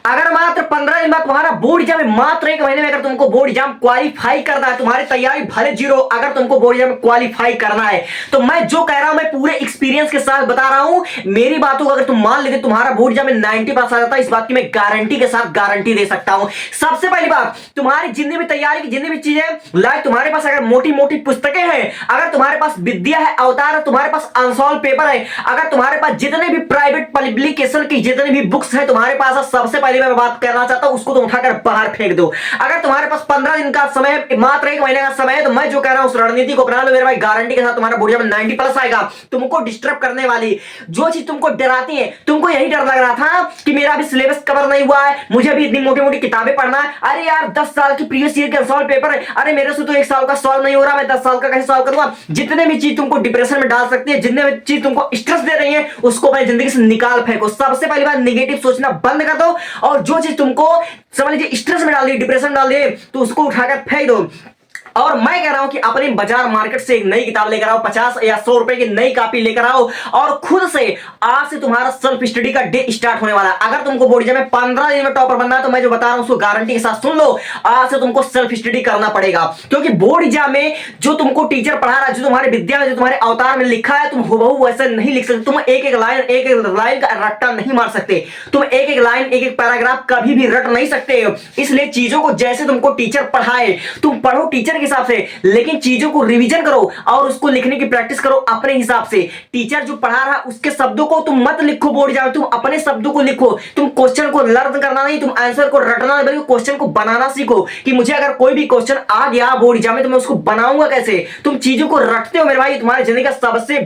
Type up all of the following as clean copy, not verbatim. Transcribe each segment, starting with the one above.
अगर मात्र 15 दिन बाद तुम्हारा बोर्ड एग्जाम है, मात्र 1 महीने में अगर तुमको बोर्ड एग्जाम क्वालिफाई करना है, तुम्हारी तैयारी भले जीरो, अगर तुमको बोर्ड एग्जाम क्वालिफाई करना है तो मैं जो कह रहा हूं मैं पूरे एक्सपीरियंस के साथ बता रहा हूं। मेरी बातों को अगर तुम मान लेते तुम्हारा बोर्ड एग्जाम में 90 पास आ जाता है, इस बात की मैं गारंटी के साथ गारंटी दे सकता हूं। सबसे पहली बात, तुम्हारी जितनी भी तैयारी की जितनी भी चीजें लाइक तुम्हारे पास अगर मोटी मोटी पुस्तकें हैं, अगर तुम्हारे पास विद्या है, अवतार है, तुम्हारे पास अनसॉल्व पेपर है, अगर तुम्हारे पास जितने भी प्राइवेट पब्लिकेशन की जितनी भी बुक्स है तुम्हारे पास, सबसे पहले मैं बात करना चाहता हूं उसको तुम उठाकर बाहर फेंक दो। अगर तुम्हारे पास 15 दिन का समय है, मात्र 1 महीने का समय है, तो मैं जो कह रहा हूं उस रणनीति को अपना लो मेरे भाई, गारंटी के साथ तुम्हारा बोर्ड एग्जाम 90 प्लस आएगा। तुमको डिस्टर्ब करने वाली जो चीज तुमको डराती है, तुमको यही डर लग रहा था कि मेरा भी सिलेबस कवर नहीं हुआ है, मुझे भी इतनी मोटी मोटी किताबें पढ़ना है, अरे यार 10 साल की प्रीवियस ईयर के सॉल्व पेपर है, अरे मेरे से तो 1 साल का सॉल्व नहीं हो रहा, मैं 10 साल का कैसे सॉल्व करूंगा। जितने भी चीज तुमको डिप्रेशन में डाल सकती है, जितने भी चीज तुमको स्ट्रेस दे रही है, उसको अपनी जिंदगी से निकाल फेंको। सबसे पहली बात, नेगेटिव सोचना बंद कर दो, और जो चीज तुमको समझ लीजिए स्ट्रेस में डाल दी, डिप्रेशन डाल दी, तो उसको उठाकर फेंक दो। और मैं कह रहा हूं कि अपने बाजार मार्केट से एक नई किताब लेकर आओ, 50 या 100 रुपए की नई कॉपी लेकर आओ, और खुद से आज से तुम्हारा सेल्फ स्टडी का डे स्टार्ट होने वाला है। अगर तुमको बोर्ड एग्जाम में 15 दिन में टॉपर बनना है तो मैं जो बता रहा हूं उसको गारंटी के साथ सुन लो, आज से तुमको सेल्फ स्टडी करना पड़ेगा। क्योंकि बोर्ड एग्जाम में जो तुमको टीचर पढ़ा रहा है, जो तुम्हारे विद्या में, जो तुम्हारे अवतार में लिखा है, तुम हुबहू वैसे नहीं लिख सकते। तुम एक एक लाइन का रट्टा नहीं मार सकते, तुम एक एक लाइन एक एक पैराग्राफ कभी भी रट नहीं सकते। इसलिए चीजों को जैसे तुमको टीचर पढ़ाए तुम पढ़ो टीचर के हिसाब से, लेकिन चीजों को रिवीजन करो और उसको लिखने की प्रैक्टिस करो अपने हिसाब से। टीचर जो पढ़ा रहा है उसके शब्दों को तुम मत लिखो बोर्ड एग्जाम, तुम अपने शब्दों को लिखो। तुम क्वेश्चन को लर्न करना नहीं, तुम आंसर को रटना नहीं, बल्कि क्वेश्चन को बनाना सीखो कि मुझे अगर कोई भी क्वेश्चन आ गया बोर्ड एग्जाम में तो मैं उसको बनाऊंगा कैसे। तुम चीजों को रटते हो मेरे भाई, तुम्हारी जिंदगी का सबसे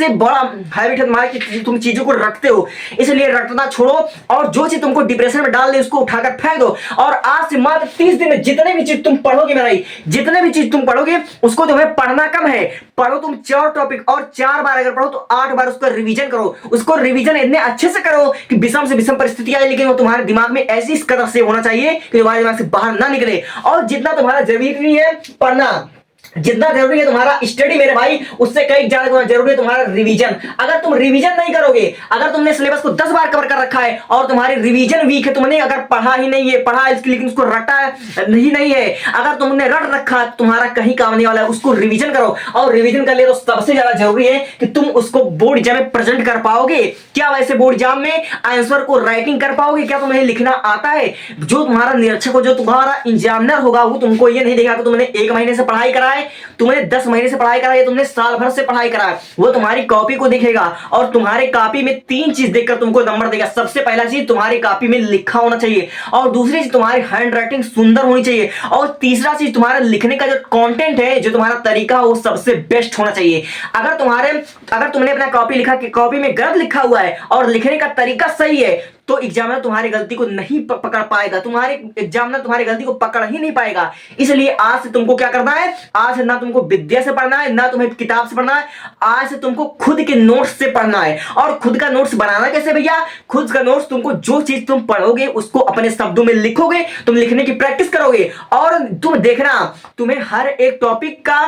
बड़ा हैबिट है तुम्हारा कि तुम चीजों को रटते हो। इसलिए रटना छोड़ो, और जो चीज तुमको डिप्रेशन में डाल दे उसको उठाकर फेंक दो। और आज से मात्र 30 दिन में जितने भी चीज तुम पढ़ोगे मेरे भाई, जितने भी चीज तुम पढ़ोगे उसको तुम्हें पढ़ना कम है, पढ़ो तुम 4 टॉपिक, और 4 बार अगर पढ़ो तो 8 बार उसका रिवीजन करो। उसको रिवीजन इतने अच्छे से करो कि विषम से विषम परिस्थिति आए, लेकिन वो तुम्हारे दिमाग में ऐसी इस कदर से होना चाहिए कि तुम्हारे दिमाग से बाहर ना निकले। और जितना तुम्हारा जरूरी है पढ़ना, जितना जरूरी है तुम्हारा स्टडी मेरे भाई, उससे कई ज्यादा जरूरी है तुम्हारा रिवीजन। अगर तुम रिवीजन नहीं करोगे, अगर तुमने सिलेबस को 10 बार कवर कर रखा है और तुम्हारी रिवीजन वीक है, तुमने अगर पढ़ा ही नहीं है, पढ़ा है लेकिन उसको रटा नहीं है, अगर तुमने रट रखा तुम्हारा कहीं काम नहीं वाला है, उसको रिवीजन करो। और रिवीजन कर ले तो सबसे ज्यादा जरूरी है कि तुम उसको बोर्ड एग्जाम में प्रेजेंट कर पाओगे। क्या वैसे बोर्ड एग्जाम में आंसर को राइटिंग कर पाओगे? क्या तुम्हें लिखना आता है? जो तुम्हारा निरीक्षक हो, जो तुम्हारा एग्जामिनर होगा, वो तुमको ये नहीं देगा कि तुमने 1 महीने से पढ़ाई करा है, तुमने 10 महीने से पढ़ाई करा है, तुमने साल भर से पढ़ाई करा है। वो तुम्हारी कॉपी को देखेगा और तुम्हारे कॉपी में 3 चीज देखकर तुमको नंबर देगा। सबसे पहला चीज, तुम्हारी कॉपी में लिखा होना चाहिए, और दूसरी चीज तुम्हारी हैंड राइटिंग सुंदर होनी चाहिए, और तीसरा चीज तुम्हारा लिखने का जो कंटेंट है, जो तुम्हारा तरीका हो, वो सबसे बेस्ट होना चाहिए। अगर तुमने अपना कॉपी लिखा कि कॉपी में गलत लिखा हुआ है और लिखने का तरीका सही है, तो एग्जामिनर तुम्हारी गलती को नहीं पकड़ पाएगा, तुम्हारे एग्जामिनर तुम्हारी गलती को पकड़ ही नहीं पाएगा। इसलिए आज से तुमको क्या करना है, आज से ना तुमको विद्या से पढ़ना है, ना तुम्हें किताब से पढ़ना है, आज से तुमको खुद के नोट्स से पढ़ना है। और खुद का नोट्स बनाना कैसे भैया? खुद का नोट्स तुमको जो चीज तुम पढ़ोगे उसको अपने शब्दों में लिखोगे, तुम लिखने की प्रैक्टिस करोगे, और तुम देखना तुम्हें हर एक टॉपिक का,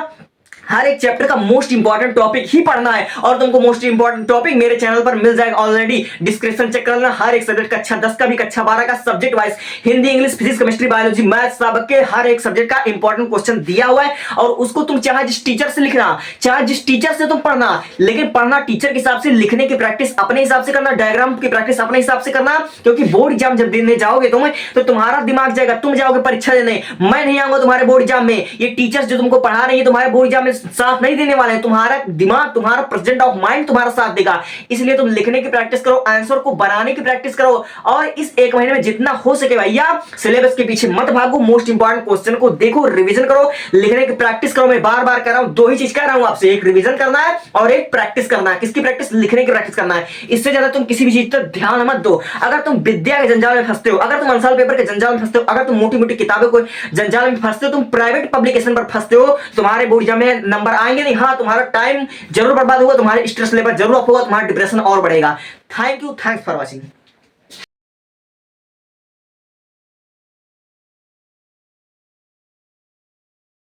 हर एक चैप्टर का मोस्ट इंपॉर्टेंट टॉपिक ही पढ़ना है। और तुमको मोस्ट इंपॉर्टेंट टॉपिक मेरे चैनल पर मिल जाएगा ऑलरेडी, डिस्क्रिप्शन चेक कर लेना। हर एक सब्जेक्ट कक्षा 10 का भी, कक्षा 12 का subject wise, Hindi, English, physics, chemistry, biology, math, सब के हर एक सब्जेक्ट का इंपॉर्टेंट क्वेश्चन दिया हुआ है। और उसको तुम चाहे जिस टीचर से लिखना, चाहे जिस टीचर से तुम पढ़ना, लेकिन पढ़ना टीचर के हिसाब से, लिखने की प्रैक्टिस अपने हिसाब से करना, डायग्राम की प्रैक्टिस अपने हिसाब से करना। क्योंकि बोर्ड एग्जाम जब देने जाओगे तुम, तो तुम्हारा दिमाग जाएगा, तुम जाओगे परीक्षा देने, मैं नहीं आऊंगा तुम्हारे बोर्ड एग्जाम में। ये टीचर्स जो तुमको पढ़ा रही है तुम्हारे बोर्ड एग्जाम में साथ नहीं देने वाले, तुम्हारा दिमाग, तुम्हारा प्रेजेंट ऑफ माइंड तुम्हारा साथ देगा। इसलिए तुम लिखने की प्रैक्टिस करो, आंसर को बनाने की प्रैक्टिस करो, और इस 1 महीने में जितना हो सके भैया सिलेबस के पीछे मत भागो, मोस्ट इंपॉर्टेंट क्वेश्चन को देखो, रिवीजन करो, लिखने की प्रैक्टिस करो। मैं बार बार कह रहा हूं, 2 ही चीज कह रहा हूं आपसे, एक रिवीजन करना है और एक प्रैक्टिस करना है। किसकी प्रैक्टिस? लिखने की प्रैक्टिस करना है। इससे ज्यादा तुम किसी भी चीज पर ध्यान मत दो। अगर तुम विद्या के जंजाल में फंसते हो, अगर तुम अनसाल पेपर के जंजाल में फंसते हो, अगर तुम मोटी मोटी किताबों को जंजाल में फंसते हो, तुम प्राइवेट पब्लिकेशन पर फंसते हो, तुम्हारे बोर्ड एग्जाम में नंबर आएंगे नहीं। हाँ, तुम्हारा टाइम जरूर बर्बाद होगा, तुम्हारे स्ट्रेस लेवल जरूर अप होगा, तुम्हारा डिप्रेशन और बढ़ेगा। Thank you, thanks for watching.